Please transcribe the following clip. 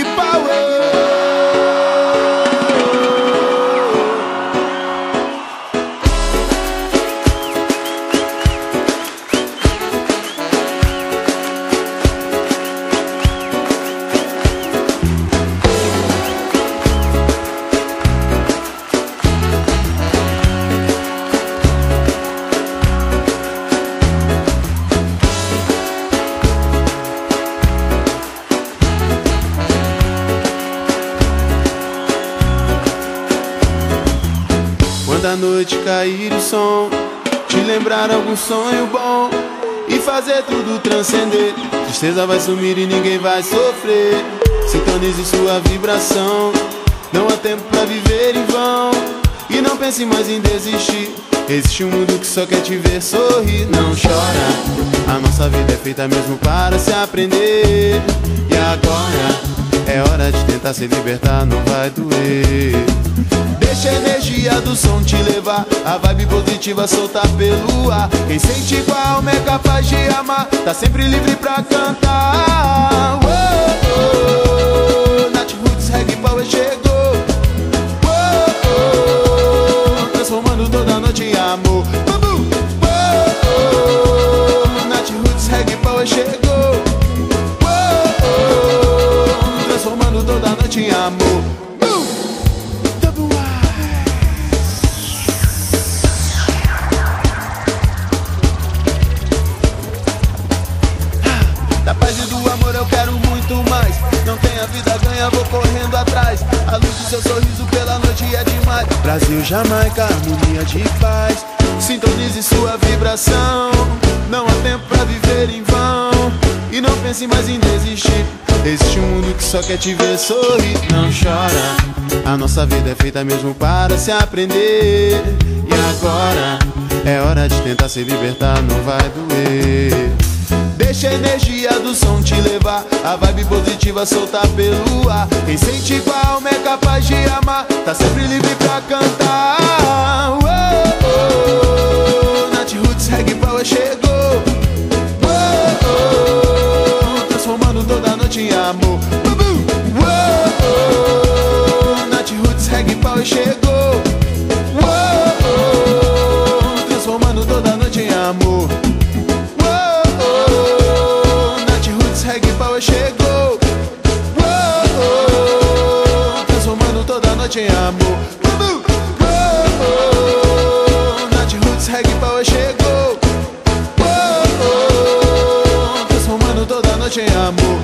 Reggae Power. Quando a noite cair o som, te lembrar algum sonho bom e fazer tudo transcender. Tristeza vai sumir e ninguém vai sofrer. Sintonize sua vibração. Não há tempo pra viver em vão. E não pense mais em desistir. Existe um mundo que só quer te ver sorrir. Não chora, a nossa vida é feita mesmo para se aprender. E agora é hora de tentar se libertar, não vai doer. Deixa a energia do som te levar, a vibe positiva soltar pelo ar. Quem sente com a alma é capaz de amar, tá sempre livre pra cantar. Oh, oh, Nath Roots Reggae Power chegou. Oh, oh, transformando toda noite em amor. Oh, oh, Nath Roots Reggae Power chegou. Oh, oh, transformando toda noite em amor. Da paz e do amor eu quero muito mais. Não tenho a vida ganha, vou correndo atrás. A luz do seu sorriso pela noite é demais. Brasil, Jamaica, harmonia de paz. Sintonize sua vibração. Não há tempo pra viver em vão. E não pense mais em desistir. Existe um mundo que só quer te ver sorrir. Não chora, a nossa vida é feita mesmo para se aprender. E agora é hora de tentar se libertar, não vai doer. Deixa a energia do som te levar, a vibe positiva soltar pelo ar. Quem sente com a alma é capaz de amar, tá sempre livre pra cantar. Oh, oh, Nath Roots Reggae Power chegou. Oh, oh, transformando toda noite em amor. Oh, oh, Nath Roots Reggae Power chegou. Oh, oh, transformando toda noite em amor. Reggae Power chegou. Oh, oh, transformando toda noite em amor. Oh, oh, Nath Roots Reggae Power chegou. Oh, oh, transformando toda noite em amor.